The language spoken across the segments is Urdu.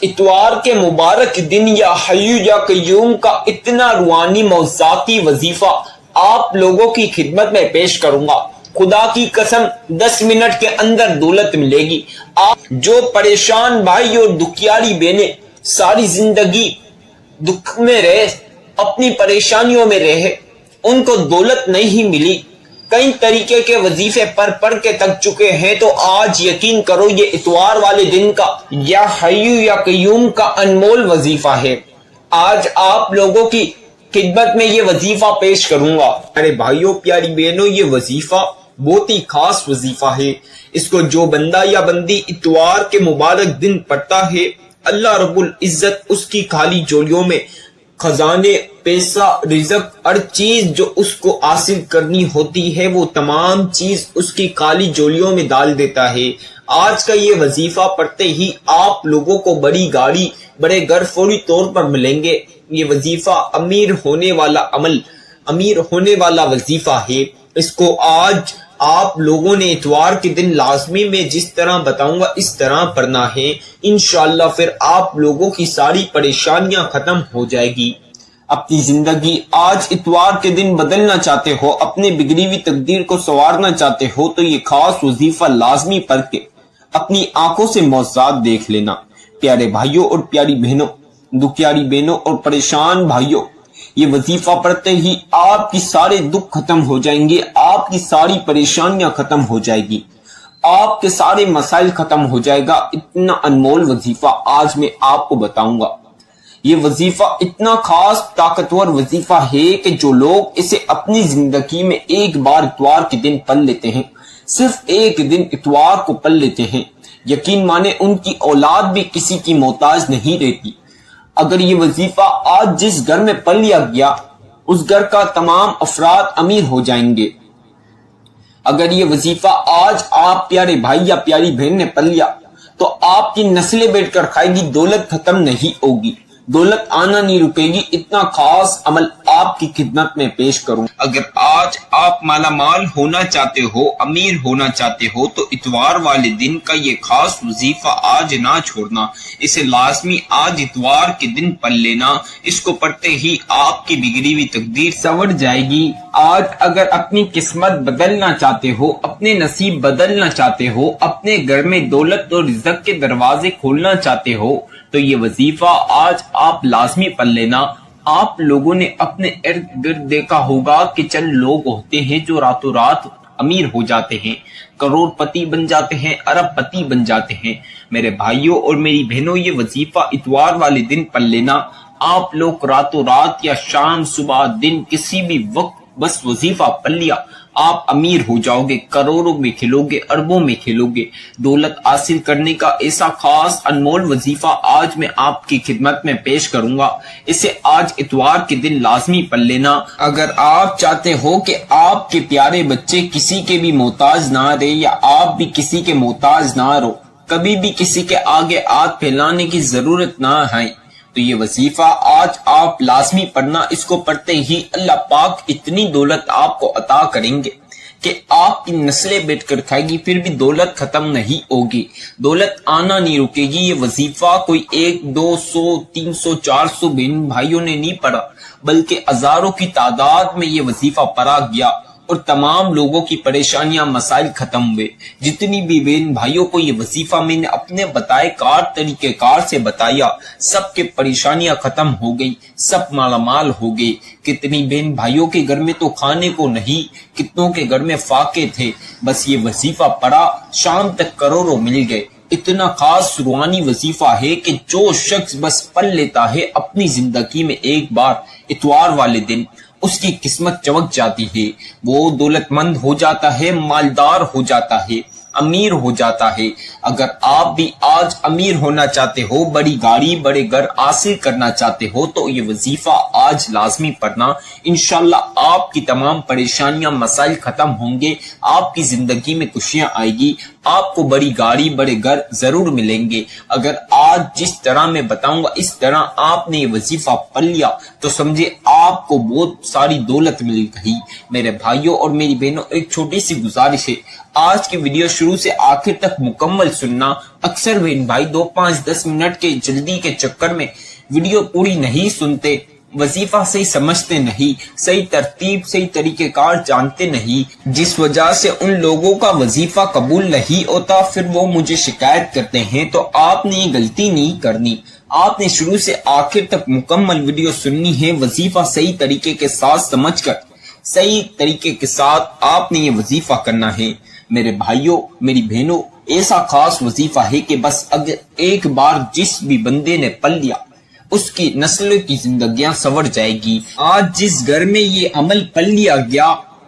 اتوار کے مبارک دن یا حی یا قیوم کا اتنا روحانی موضوعاتی وظیفہ آپ لوگوں کی خدمت میں پیش کروں گا۔ خدا کی قسم 10 منٹ کے اندر دولت ملے گی۔ آپ جو پریشان بھائی اور دکھیاری بہنیں ساری زندگی دکھ میں رہے، اپنی پریشانیوں میں رہے، ان کو دولت نہیں ملی، کئی طریقے کے وظیفے پڑھ کے تک چکے ہیں، تو آج یقین کرو یہ اتوار والے دن کا یا حی یا قیوم کا انمول وظیفہ ہے۔ آج آپ لوگوں کی خدمت میں یہ وظیفہ پیش کروں گا۔ ارے بھائیوں، پیاری بہنوں، یہ وظیفہ بہت ہی خاص وظیفہ ہے۔ اس کو جو بندہ یا بندی اتوار کے مبارک دن پڑھتا ہے، اللہ رب العزت اس کی خالی جولیوں میں خزانے، پیسہ، رزق، ہر چیز جو اس کو حاصل کرنی ہوتی ہے وہ تمام چیز اس کی خالی جولیوں میں ڈال دیتا ہے۔ آج کا یہ وظیفہ پڑھتے ہی آپ لوگوں کو بڑی گاڑی، بڑے گھر فوری طور پر ملیں گے۔ یہ وظیفہ امیر ہونے والا عمل، امیر ہونے والا وظیفہ ہے۔ اس کو آج آپ لوگوں نے اتوار کے دن لازمی میں جس طرح بتاؤں گا اس طرح پڑھنا ہے، انشاءاللہ پھر آپ لوگوں کی ساری پریشانیاں ختم ہو جائے گی۔ اپنی زندگی آج اتوار کے دن بدلنا چاہتے ہو، اپنے بگڑی ہوئی تقدیر کو سنوارنا چاہتے ہو، تو یہ خاص وظیفہ لازمی پڑھ کے اپنی آنکھوں سے معجزات دیکھ لینا۔ پیارے بھائیوں اور پیاری بہنوں، دکھیاری بہنوں اور پریشان بھائیوں، یہ وظیفہ پڑھتے ہی آپ کی سارے دکھ ختم ہو جائیں گے، آپ کی ساری پریشانیاں ختم ہو جائے گی، آپ کے سارے مسائل ختم ہو جائے گا۔ اتنا انمول وظیفہ آج میں آپ کو بتاؤں گا۔ یہ وظیفہ اتنا خاص طاقتور وظیفہ ہے کہ جو لوگ اسے اپنی زندگی میں ایک بار اتوار کے دن پڑھ لیتے ہیں، صرف ایک دن اتوار کو پڑھ لیتے ہیں، یقین مانے ان کی اولاد بھی کسی کی محتاج نہیں رہتی۔ اگر یہ وظیفہ آج جس گھر میں پڑھ لیا گیا، اس گھر کا تمام افراد امیر ہو جائیں گے۔ اگر یہ وظیفہ آج آپ پیارے بھائی یا پیاری بہن نے پڑھ لیا تو آپ کی نسلیں بیٹھ کر کھائے گی، دولت ختم نہیں ہوگی، دولت آنا نہیں رکے گی۔ اتنا خاص عمل آپ کی خدمت میں پیش کروں۔ اگر آج آپ مالا مال ہونا چاہتے ہو، امیر ہونا چاہتے ہو، تو اتوار والے دن کا یہ خاص وظیفہ آج نہ چھوڑنا، اسے لازمی آج اتوار کے دن پڑھ لینا۔ اس کو پڑھتے ہی آپ کی بگڑی ہوئی تقدیر سنور جائے گی۔ آج اگر اپنی قسمت بدلنا چاہتے ہو، اپنے نصیب بدلنا چاہتے ہو، اپنے گھر میں دولت اور رزق کے دروازے کھولنا چاہتے ہو، تو یہ وظیفہ آج آپ لازمی پڑھ لینا۔ آپ لوگوں نے اپنے ارد گرد دیکھا ہوگا کہ چند لوگ ہوتے ہیں جو راتوں رات امیر ہو جاتے ہیں، کروڑ پتی بن جاتے ہیں، ارب پتی بن جاتے ہیں۔ میرے بھائیوں اور میری بہنوں، یہ وظیفہ اتوار والے دن پڑھ لینا۔ آپ لوگ راتوں رات یا شام، صبح، دن، کسی بھی وقت بس وظیفہ پڑھ لیا، آپ امیر ہو جاؤ گے، کروڑوں میں کھیلو گے، اربوں میں کھیلو گے۔ دولت حاصل کرنے کا ایسا خاص انمول وظیفہ آج میں آپ کی خدمت میں پیش کروں گا، اسے آج اتوار کے دن لازمی پڑھ لینا۔ اگر آپ چاہتے ہو کہ آپ کے پیارے بچے کسی کے بھی محتاج نہ رہے، یا آپ بھی کسی کے محتاج نہ رہو، کبھی بھی کسی کے آگے ہاتھ پھیلانے کی ضرورت نہ ہے، تو یہ وظیفہ آج آپ لازمی پڑھنا۔ اس کو پڑھتے ہی اللہ پاک اتنی دولت آپ کو عطا کریں گے کہ آپ کی نسلیں بیٹھ کر کھائے گی، پھر بھی دولت ختم نہیں ہوگی، دولت آنا نہیں رکے گی۔ یہ وظیفہ کوئی 100، 200، 300، 400 بہن بھائیوں نے نہیں پڑھا، بلکہ ہزاروں کی تعداد میں یہ وظیفہ پڑھا گیا، اور تمام لوگوں کی پریشانیاں، مسائل ختم ہوئے۔ جتنی بھی بہن بھائیوں کو یہ وظیفہ میں نے اپنے بتائے طریقہ کار سے بتایا، سب کے پریشانیاں ختم ہو گئی، سب مالا مال ہو گئے۔ کتنی بہن بھائیوں کے گھر میں تو کھانے کو نہیں، کتنوں کے گھر میں فاقے تھے، بس یہ وظیفہ پڑھا، شام تک کروڑوں مل گئے۔ اتنا خاص روحانی وظیفہ ہے کہ جو شخص بس پڑھ لیتا ہے اپنی زندگی میں ایک بار اتوار والے دن، اس کی قسمت چمک جاتی ہے، وہ دولت مند ہو جاتا ہے، مالدار ہو جاتا ہے، امیر ہو جاتا ہے۔ اگر آپ بھی آج امیر ہونا چاہتے ہو، بڑی گاڑی، بڑے گھر حاصل کرنا چاہتے ہو، تو یہ وظیفہ آج لازمی پڑھنا۔ انشاءاللہ آپ کی تمام پریشانیاں، مسائل ختم ہوں گے، آپ کی زندگی میں خوشیاں آئے گی، آپ کو بڑی گاڑی بڑے گھر ضرور ملیں گے۔ اگر آج جس طرح میں بتاؤں گا اس طرح آپ نے یہ وظیفہ پڑھ لیا تو سمجھے آپ کو بہت ساری دولت مل گئی۔ میرے بھائیوں اور میری بہنوں، ایک چھوٹی سی گزارش ہے، آج کی ویڈیو شروع سے آخر تک مکمل سننا۔ اکثر بہن بھائی 2 5 10 منٹ کے جلدی کے چکر میں ویڈیو پوری نہیں سنتے، وظیفہ صحیح سمجھتے نہیں، صحیح ترتیب صحیح طریقہ کار جانتے نہیں، جس وجہ سے ان لوگوں کا وظیفہ قبول نہیں ہوتا، پھر وہ مجھے شکایت کرتے ہیں۔ تو آپ نے یہ غلطی نہیں کرنی، آپ نے شروع سے آخر تک مکمل ویڈیو سننی ہے، وظیفہ صحیح طریقے کے ساتھ سمجھ کر صحیح طریقے کے ساتھ آپ نے یہ وظیفہ کرنا ہے۔ میرے بھائیوں میری بہنوں، ایسا خاص وظیفہ ہے کہ بس اگر ایک بار جس بھی بندے نے پڑھ لیا اس کی نسلوں کی زندگیاں سنور جائے گی۔ آج جس گھر میں یہ عمل پڑھ لیا گیا،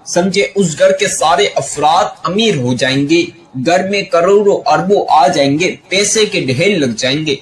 سمجھے اس گھر کے سارے افراد امیر ہو جائیں گے، گھر میں کروڑوں اربوں آ جائیں گے، پیسے کے ڈھیر لگ جائیں گے،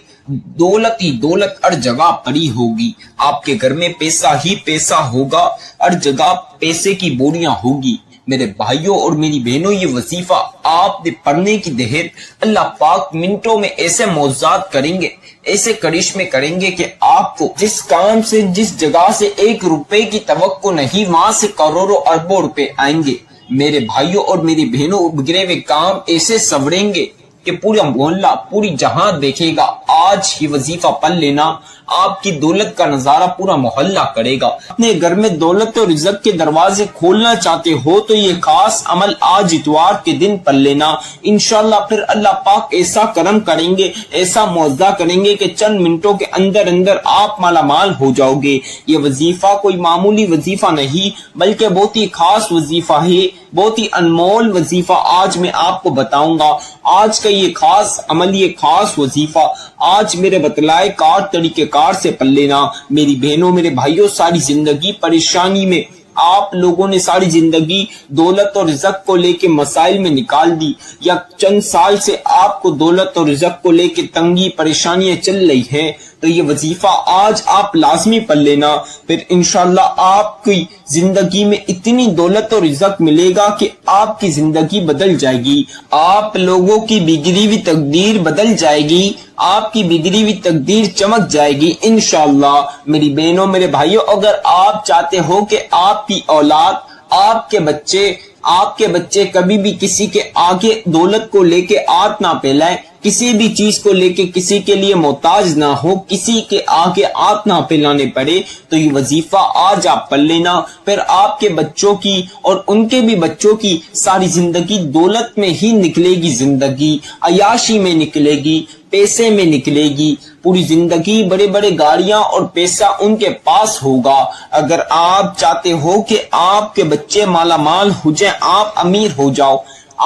دولت ہی دولت ہر جگہ پڑی ہوگی، آپ کے گھر میں پیسہ ہی پیسہ ہوگا، ہر جگہ پیسے کی بوریاں ہوگی۔ میرے بھائیوں اور میری بہنوں، یہ وظیفہ آپ نے پڑھنے کی دہر اللہ پاک منٹوں میں ایسے معجزات کریں گے، ایسے کرشمے کریں گے کہ آپ کو جس کام سے جس جگہ سے 1 روپے کی توقع نہیں، وہاں سے کروڑوں اربوں روپے آئیں گے۔ میرے بھائیوں اور میری بہنوں، بگڑے ہوئے کام ایسے سنوریں گے کہ پورا محلہ پوری جہاں دیکھے گا۔ آج ہی وظیفہ پڑھ لینا، آپ کی دولت کا نظارہ پورا محلہ کرے گا۔ اپنے گھر میں دولت اور رزق کے دروازے کھولنا چاہتے ہو تو یہ خاص عمل آج اتوار کے دن پڑھ لینا، انشاءاللہ پھر اللہ پاک ایسا کرم کریں گے، ایسا معجزہ کریں گے کہ چند منٹوں کے اندر اندر آپ مالا مال ہو جاؤ گے۔ یہ وظیفہ کوئی معمولی وظیفہ نہیں بلکہ بہت ہی خاص وظیفہ ہے، بہت ہی انمول وظیفہ آج میں آپ کو بتاؤں گا۔ آج کا یہ خاص عمل، یہ خاص وظیفہ آج میرے بتلائے کار طریقے کار سے پڑھ لینا۔ میری بہنوں میرے بھائیوں، ساری زندگی پریشانی میں آپ لوگوں نے ساری زندگی دولت اور رزق کو لے کے مسائل میں نکال دی، یا چند سال سے آپ کو دولت اور رزق کو لے کے تنگی پریشانیاں چل رہی ہیں، تو یہ وظیفہ آج آپ لازمی پڑھ لینا، پھر انشاءاللہ آپ کی زندگی میں اتنی دولت اور رزق ملے گا کہ آپ کی زندگی بدل جائے گی، آپ لوگوں کی بگڑی ہوئی تقدیر بدل جائے گی، آپ کی بگڑی ہوئی تقدیر چمک جائے گی انشاءاللہ۔ میری بہنوں میرے بھائیوں، اگر آپ چاہتے ہو کہ آپ کی اولاد، آپ کے بچے کبھی بھی کسی کے آگے دولت کو لے کے ہاتھ نہ پھیلائیں، کسی بھی چیز کو لے کے کسی کے لیے محتاج نہ ہو، کسی کے آگے ہاتھ نہ پھیلانے پڑے، تو یہ وظیفہ آج آپ پڑھ لینا، پھر آپ کے بچوں کی اور ان کے بھی بچوں کی ساری زندگی دولت میں ہی نکلے گی، زندگی عیاشی میں نکلے گی، پیسے میں نکلے گی، پوری زندگی بڑے بڑے گاڑیاں اور پیسہ ان کے پاس ہوگا۔ اگر آپ چاہتے ہو کہ آپ کے بچے مالا مال ہو جائیں، آپ امیر ہو جاؤ،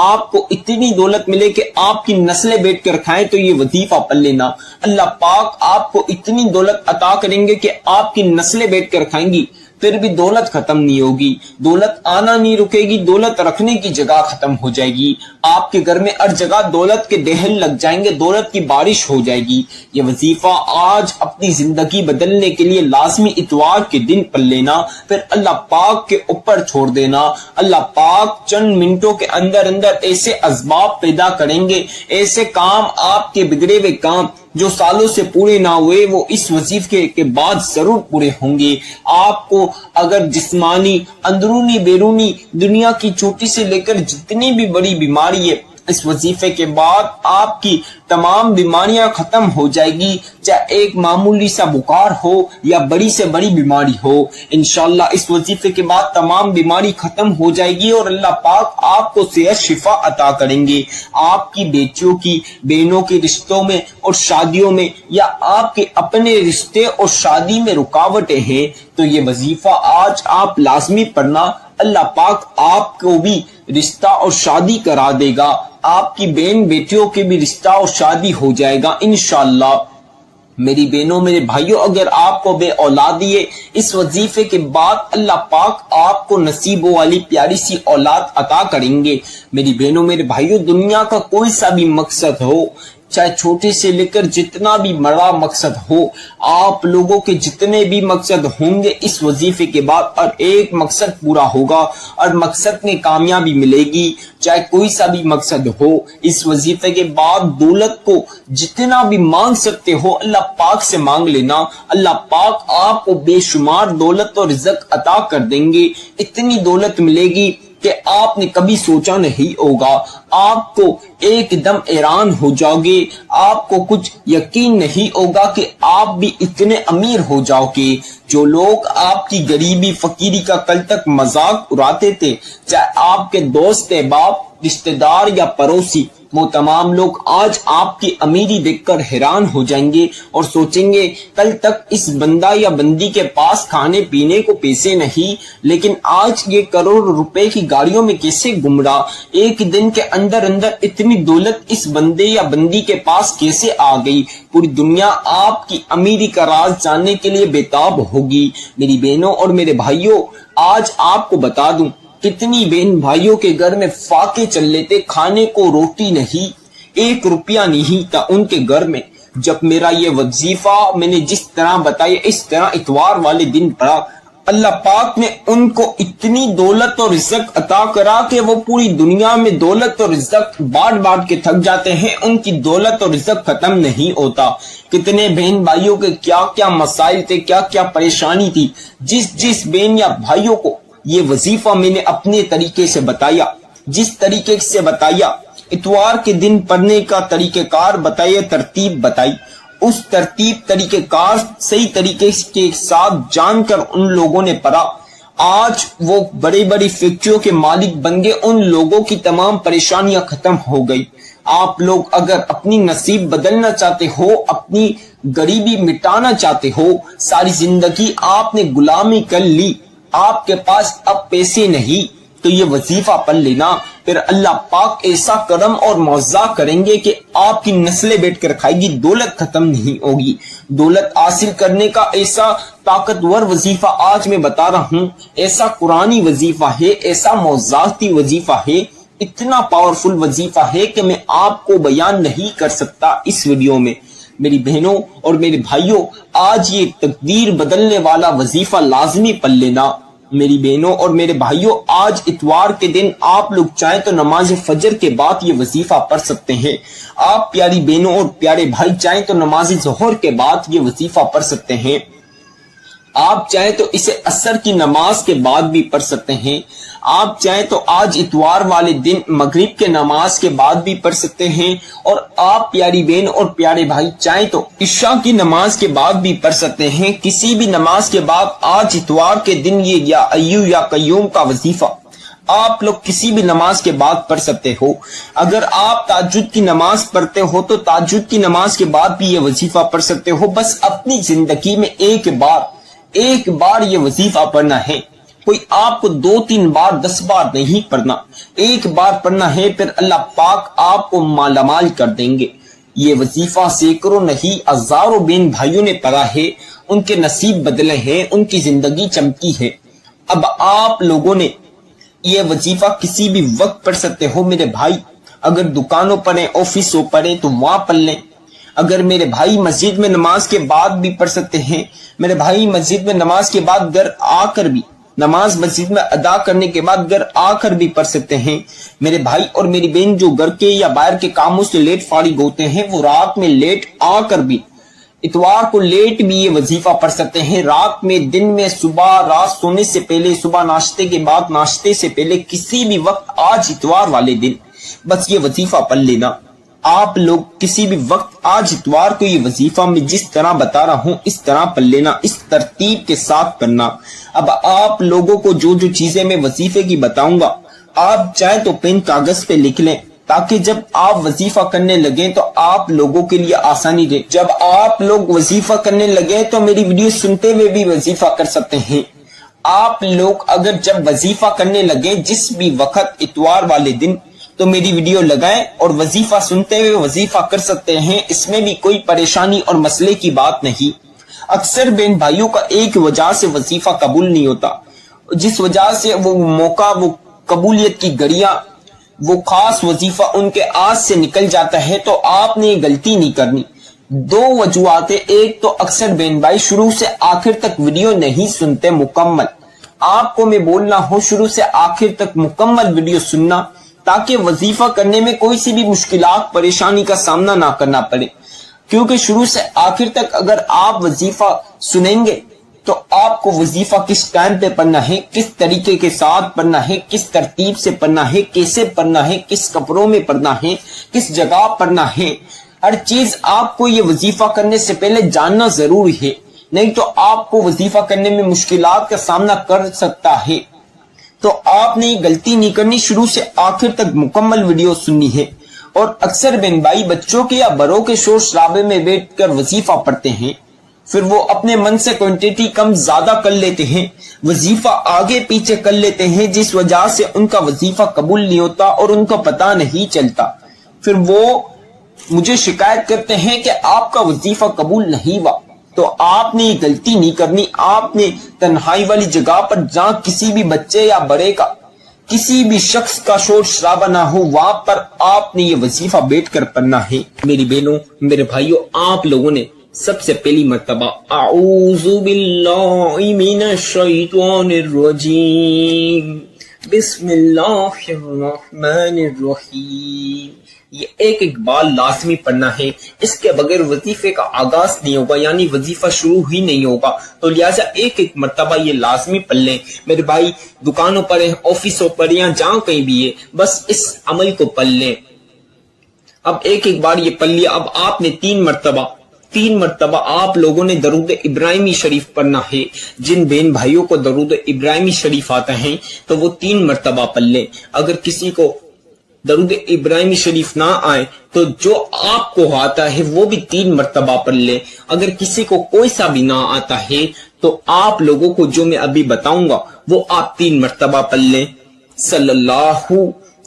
آپ کو اتنی دولت ملے کہ آپ کی نسلیں بیٹھ کر کھائیں، تو یہ وظیفہ پڑھ لینا، اللہ پاک آپ کو اتنی دولت عطا کریں گے کہ آپ کی نسلیں بیٹھ کر کھائیں گی، پھر بھی دولت ختم نہیں ہوگی، دولت آنا نہیں رکے گی، دولت رکھنے کی جگہ ختم ہو جائے گی، آپ کے گھر میں ہر جگہ دولت کے ڈھیر لگ جائیں گے، دولت کی بارش ہو جائے گی۔ یہ وظیفہ آج اپنی زندگی بدلنے کے لیے لازمی اتوار کے دن پڑھ لینا، پھر اللہ پاک کے اوپر چھوڑ دینا، اللہ پاک چند منٹوں کے اندر اندر ایسے اسباب پیدا کریں گے، ایسے کام آپ کے بگڑے ہوئے کام جو سالوں سے پورے نہ ہوئے وہ اس وظیفے کے بعد ضرور پورے ہوں گے۔ آپ کو اگر جسمانی اندرونی بیرونی دنیا کی چھوٹی سے لے کر جتنی بھی بڑی بیماری ہے، اس وظیفے کے بعد آپ کی تمام بیماریاں ختم ہو جائے گی، چاہے ایک معمولی سا بخار ہو یا بڑی سے بڑی بیماری ہو، انشاءاللہ اس وظیفے کے بعد تمام بیماری ختم ہو جائے گی اور اللہ پاک آپ کو صحت شفا عطا کریں گے۔ آپ کی بیٹیوں کی بہنوں کے رشتوں میں اور شادیوں میں، یا آپ کے اپنے رشتے اور شادی میں رکاوٹیں ہیں، تو یہ وظیفہ آج آپ لازمی پڑھنا، اللہ پاک آپ کو بھی رشتہ اور شادی کرا دے گا، آپ کی بہن بیٹیوں کے بھی رشتہ اور شادی ہو جائے گا انشاءاللہ۔ میری بہنوں میرے بھائیوں، اگر آپ کو بے اولادی ہے، اس وظیفے کے بعد اللہ پاک آپ کو نصیبوں والی پیاری سی اولاد عطا کریں گے۔ میری بہنوں میرے بھائیوں، دنیا کا کوئی سا بھی مقصد ہو، چاہے چھوٹے سے لے کر جتنا بھی بڑا مقصد ہو، آپ لوگوں کے جتنے بھی مقصد ہوں گے اس وظیفے کے بعد، اور ایک مقصد پورا ہوگا اور مقصد میں کامیابی ملے گی، چاہے کوئی سا بھی مقصد ہو، اس وظیفے کے بعد دولت کو جتنا بھی مانگ سکتے ہو اللہ پاک سے مانگ لینا، اللہ پاک آپ کو بے شمار دولت اور رزق عطا کر دیں گے، اتنی دولت ملے گی کہ آپ نے کبھی سوچا نہیں ہوگا، آپ کو ایک دم حیران ہو جاؤ گے، آپ کو کچھ یقین نہیں ہوگا کہ آپ بھی اتنے امیر ہو جاؤ گے۔ جو لوگ آپ کی غریبی فقیری کا کل تک مذاق اڑاتے تھے، چاہے آپ کے دوست باپ رشتہ دار یا پڑوسی، وہ تمام لوگ آج آپ کی امیری دیکھ کر حیران ہو جائیں گے اور سوچیں گے کل تک اس بندہ یا بندی کے پاس کھانے پینے کو پیسے نہیں، لیکن آج یہ کروڑ روپے کی گاڑیوں میں کیسے گم رہا، ایک دن کے اندر اندر اتنی دولت اس بندے یا بندی کے پاس کیسے آ گئی۔ پوری دنیا آپ کی امیری کا راز جاننے کے لیے بےتاب ہوگی۔ میری بہنوں اور میرے بھائیوں، آج آپ کو بتا دوں کتنی بہن بھائیوں کے گھر میں فاقے چل لیتے، کھانے کو روٹی نہیں، 1 روپیہ نہیں تھا ان کے گھر میں۔ جب میرا یہ وظیفہ میں نے جس طرح بتایا اس طرح اتوار والے دن پڑا، اللہ پاک نے ان کو اتنی دولت اور رزق عطا کرا کہ وہ پوری دنیا میں دولت اور رزق بانٹ کے تھک جاتے ہیں، ان کی دولت اور رزق ختم نہیں ہوتا۔ کتنے بہن بھائیوں کے کیا کیا مسائل تھے، کیا کیا پریشانی تھی، جس بہن یا بھائیوں کو یہ وظیفہ میں نے اپنے طریقے سے بتایا، جس طریقے سے بتایا، اتوار کے دن پڑھنے کا طریقہ کار بتایا، ترتیب بتائی، اس ترتیب طریقہ کار صحیح طریقے کے ساتھ جان کر ان لوگوں نے پڑھا، آج وہ بڑی بڑی فیکٹریوں کے مالک بن گئے، ان لوگوں کی تمام پریشانیاں ختم ہو گئی۔ آپ لوگ اگر اپنی نصیب بدلنا چاہتے ہو، اپنی غریبی مٹانا چاہتے ہو، ساری زندگی آپ نے غلامی کر لی، آپ کے پاس اب پیسے نہیں، تو یہ وظیفہ پڑھ لینا، پھر اللہ پاک ایسا کرم اور معاوضہ کریں گے کہ آپ کی نسلیں بیٹھ کر کھائے گی، دولت ختم نہیں ہوگی۔ دولت حاصل کرنے کا ایسا طاقتور وظیفہ آج میں بتا رہا ہوں، ایسا قرآنی وظیفہ ہے، ایسا معجزاتی وظیفہ ہے، اتنا پاورفل وظیفہ ہے کہ میں آپ کو بیان نہیں کر سکتا اس ویڈیو میں۔ میری بہنوں اور میرے بھائیوں، آج یہ تقدیر بدلنے والا وظیفہ لازمی پڑھ لینا۔ میری بہنوں اور میرے بھائیوں، آج اتوار کے دن آپ لوگ چاہیں تو نماز فجر کے بعد یہ وظیفہ پڑھ سکتے ہیں، آپ پیاری بہنوں اور پیارے بھائی چاہیں تو نماز ظہر کے بعد یہ وظیفہ پڑھ سکتے ہیں، آپ چاہیں تو اسے عصر کی نماز کے بعد بھی پڑھ سکتے ہیں، آپ چاہیں تو آج اتوار والے دن مغرب کے نماز کے بعد بھی پڑھ سکتے ہیں، اور آپ پیاری بہن اور پیارے بھائی چاہیں تو عشاء کی نماز کے بعد بھی پڑھ سکتے ہیں، کسی بھی نماز کے بعد آج اتوار کے دن یہ یا ایو یا قیوم کا وظیفہ آپ لوگ کسی بھی نماز کے بعد پڑھ سکتے ہو۔ اگر آپ تہجد کی نماز پڑھتے ہو تو تہجد کی نماز کے بعد بھی یہ وظیفہ پڑھ سکتے ہو، بس اپنی زندگی میں ایک بار یہ وظیفہ پڑھنا ہے، کوئی آپ کو 2-3 بار 10 بار نہیں پڑھنا، ایک بار پڑھنا ہے، پھر اللہ پاک آپ کو مالا مال کر دیں گے۔ یہ وظیفہ سینکڑوں نہیں ہزاروں بہن بھائیوں نے پڑھا ہے، ان کے نصیب بدلے ہیں، ان کی زندگی چمکی ہے۔ اب آپ لوگوں نے یہ وظیفہ کسی بھی وقت پڑھ سکتے ہو میرے بھائی، اگر دکانوں پڑھیں، آفسوں پڑھیں تو وہاں پڑھ لیں، اگر میرے بھائی مسجد میں نماز کے بعد بھی پڑھ سکتے ہیں، میرے بھائی مسجد میں نماز کے بعد گھر آ کر بھی، نماز مسجد میں ادا کرنے کے بعد گھر آ کر بھی پڑھ سکتے ہیں، میرے بھائی اور میری بہن جو گھر کے یا باہر کے کاموں سے لیٹ فارغ ہوتے ہیں، وہ رات میں لیٹ آ کر بھی، اتوار کو لیٹ بھی یہ وظیفہ پڑھ سکتے ہیں، رات میں، دن میں، صبح، رات سونے سے پہلے، صبح ناشتے کے بعد، ناشتے سے پہلے، کسی بھی وقت آج اتوار والے دن بس یہ وظیفہ پڑھ لینا۔ آپ لوگ کسی بھی وقت آج اتوار کو یہ وظیفہ میں جس طرح بتا رہا ہوں اس طرح پڑھ لینا، اس ترتیب کے ساتھ پڑھنا۔ اب آپ لوگوں کو جو چیزیں میں وظیفے کی بتاؤں گا، آپ چاہیں تو پین کاغذ پہ لکھ لیں، تاکہ جب آپ وظیفہ کرنے لگیں تو آپ لوگوں کے لیے آسانی رہے۔ جب آپ لوگ وظیفہ کرنے لگیں تو میری ویڈیو سنتے ہوئے بھی وظیفہ کر سکتے ہیں۔ آپ لوگ اگر جب وظیفہ کرنے لگیں جس بھی وقت اتوار والے دن، تو میری ویڈیو لگائیں اور وظیفہ سنتے ہوئے وظیفہ کر سکتے ہیں، اس میں بھی کوئی پریشانی اور مسئلے کی بات نہیں۔ اکثر بہن بھائیوں کا ایک وجہ سے وظیفہ قبول نہیں ہوتا، جس وجہ سے وہ موقع، وہ قبولیت کی گھڑیاں وہ خاص وظیفہ ان کے ہاتھ سے نکل جاتا ہے تو آپ نے یہ غلطی نہیں کرنی۔ دو وجوہات ہیں، ایک تو اکثر بہن بھائی شروع سے آخر تک ویڈیو نہیں سنتے مکمل، آپ کو میں بولنا ہوں شروع سے آخر تک مکمل ویڈیو سننا تاکہ وظیفہ کرنے میں کوئی سی بھی مشکلات پریشانی کا سامنا نہ کرنا پڑے، کیونکہ شروع سے آخر تک اگر آپ وظیفہ سنیں گے تو آپ کو وظیفہ کس ٹائم پہ پڑھنا ہے، کس طریقے کے ساتھ پڑھنا ہے، کس ترتیب سے پڑھنا ہے، کیسے پڑھنا ہے، کس کپڑوں میں پڑھنا ہے، کس جگہ پڑھنا ہے، ہر چیز آپ کو یہ وظیفہ کرنے سے پہلے جاننا ضروری ہے، نہیں تو آپ کو وظیفہ کرنے میں مشکلات کا سامنا کر سکتا ہے۔ تو آپ نے یہ غلطی نہیں کرنی، شروع سے آخر تک مکمل ویڈیو سننی ہے۔ اور اکثر بہن بھائی بچوں کے یا بڑوں کے شور شرابے میں بیٹھ کر وظیفہ پڑھتے ہیں، پھر وہ اپنے من سے کوانٹٹی کم زیادہ کر لیتے ہیں، وظیفہ آگے پیچھے کر لیتے ہیں، جس وجہ سے ان کا وظیفہ قبول نہیں ہوتا اور ان کو پتہ نہیں چلتا، پھر وہ مجھے شکایت کرتے ہیں کہ آپ کا وظیفہ قبول نہیں ہوا۔ تو آپ نے یہ غلطی نہیں کرنی، آپ نے تنہائی والی جگہ پر جہاں کسی بھی بچے یا بڑے کا، کسی بھی شخص کا شور شرابہ نہ ہو، وہاں پر آپ نے یہ وظیفہ بیٹھ کر پڑھنا ہے۔ میری بہنوں، میرے بھائیوں، آپ لوگوں نے سب سے پہلی مرتبہ اعوذ باللہ من الشیطان الرجیم بسم اللہ الرحمن الرحیم، یہ ایک بار لازمی پڑھنا ہے، اس کے بغیر وظیفے کا آغاز نہیں ہوگا، یعنی وظیفہ شروع ہی نہیں ہوگا، تو لہٰذا ایک مرتبہ یہ لازمی پڑھ لیں میرے بھائی، دکانوں پر ہیں، آفسوں پر یا جہاں کہیں بھی ہے، بس اس عمل کو پڑھ لیں۔ اب ایک بار یہ پڑھ لیا، اب آپ نے تین مرتبہ آپ لوگوں نے درود ابراہیمی شریف پڑھنا ہے۔ جن بہن بھائیوں کو درود ابراہیمی شریف آتا ہے تو وہ 3 مرتبہ پڑھ لیں، اگر کسی کو درود ابراہیمی شریف نہ آئے تو جو آپ کو آتا ہے وہ بھی 3 مرتبہ پڑھ لیں، اگر کسی کو کوئی سا بھی نہ آتا ہے تو آپ لوگوں کو جو میں ابھی بتاؤں گا وہ آپ 3 مرتبہ پڑھ لیں۔ صلی اللہ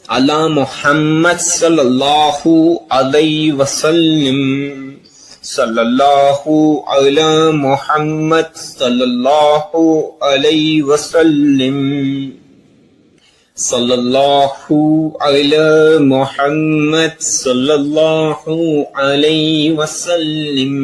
علی محمد صلی اللہ علیہ وسلم، صلی اللہ علی محمد صلی اللہ علیہ وسلم، صلی اللہ علی محمد صلی اللہ علیہ وسلم۔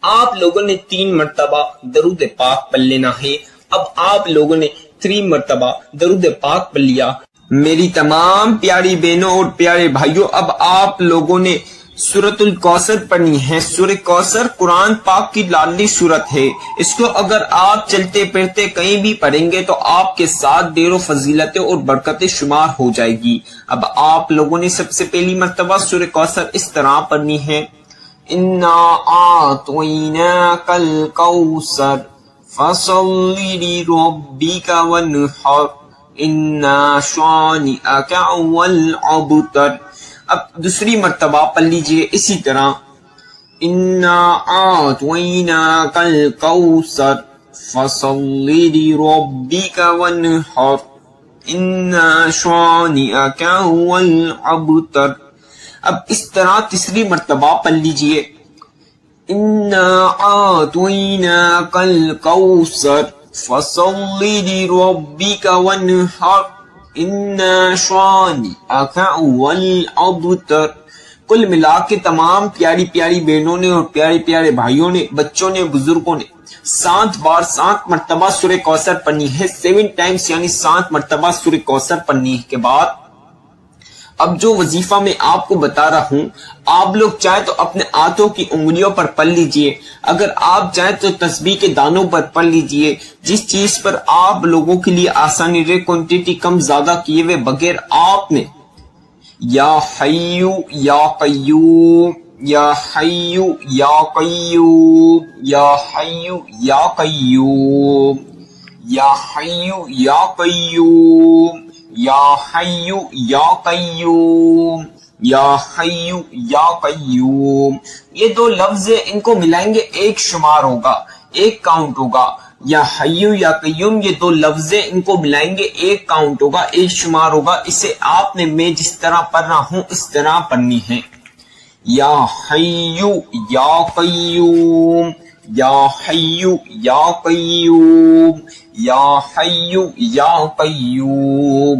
آپ لوگوں نے 3 مرتبہ درود پاک پڑھ لینا ہے۔ اب آپ لوگوں نے 3 مرتبہ درود پاک پڑھ لیا۔ میری تمام پیاری بہنوں اور پیارے بھائیوں، اب آپ لوگوں نے سورۃ الکوثر پڑھنی ہے۔ سورہ کوثر قرآن پاک کی لاڈلی سورت ہے، اس کو اگر آپ چلتے پھرتے کہیں بھی پڑھیں گے تو آپ کے ساتھ ڈھیروں فضیلتیں اور برکتیں شمار ہو جائے گی۔ اب آپ لوگوں نے سب سے پہلی مرتبہ سورہ کوثر اس طرح پڑھنی ہے، انا اعطیناک الکوثر فصل لربک وانحر انا شانئک هو الابتر۔ اب دوسری مرتبہ پڑھ لیجئے اسی طرح، انا اعطیناک الکوثر فصل لربک وانحر انا شانئک هو الابتر۔ اب اس طرح تیسری مرتبہ پڑھ لیجئے، انا اعطیناک الکوثر فصل لربک وانحر انا شانئک هو الابتر۔ کل ملا کے تمام پیاری پیاری بہنوں نے اور پیارے پیارے بھائیوں نے، بچوں نے، بزرگوں نے 7 بار 7 مرتبہ سورہ کوثر پڑھنی ہے، 7 ٹائمز یعنی 7 مرتبہ سورہ کوثر پڑھنی کے بعد اب جو وظیفہ میں آپ کو بتا رہا ہوں، آپ لوگ چاہے تو اپنے ہاتھوں کی انگلیوں پر پڑھ لیجئے، اگر آپ چاہے تو تسبیح کے دانوں پر پڑھ لیجئے، جس چیز پر آپ لوگوں کے لیے آسانی رہے، کوانٹٹی کم زیادہ کیے ہوئے بغیر آپ نے یا حیو یا قیوم، یا حیو یا قیوم، یا حیو یا قیوم، یا حیو یا قیوم، یا حیو یا قیوم، یا حیو یا قیوم، یہ 2 لفظ ان کو ملائیں گے ایک شمار ہوگا، ایک کاؤنٹ ہوگا۔ یا حیو یا قیوم، یہ 2 لفظ ان کو ملائیں گے ایک کاؤنٹ ہوگا، ایک شمار ہوگا۔ اسے آپ نے میں جس طرح پڑھ رہا ہوں اس طرح پڑھنی ہے، یا حیو یا قیوم، یا حیو یا قیوم، یا حیو یا قیوم،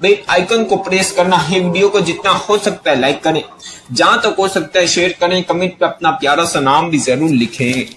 بیل آئیکن کو پریس کرنا ہے، ویڈیو کو جتنا ہو سکتا ہے لائک کریں، جہاں تک ہو سکتا ہے شیئر کریں، کمنٹ پہ اپنا پیارا سا نام بھی ضرور لکھیں۔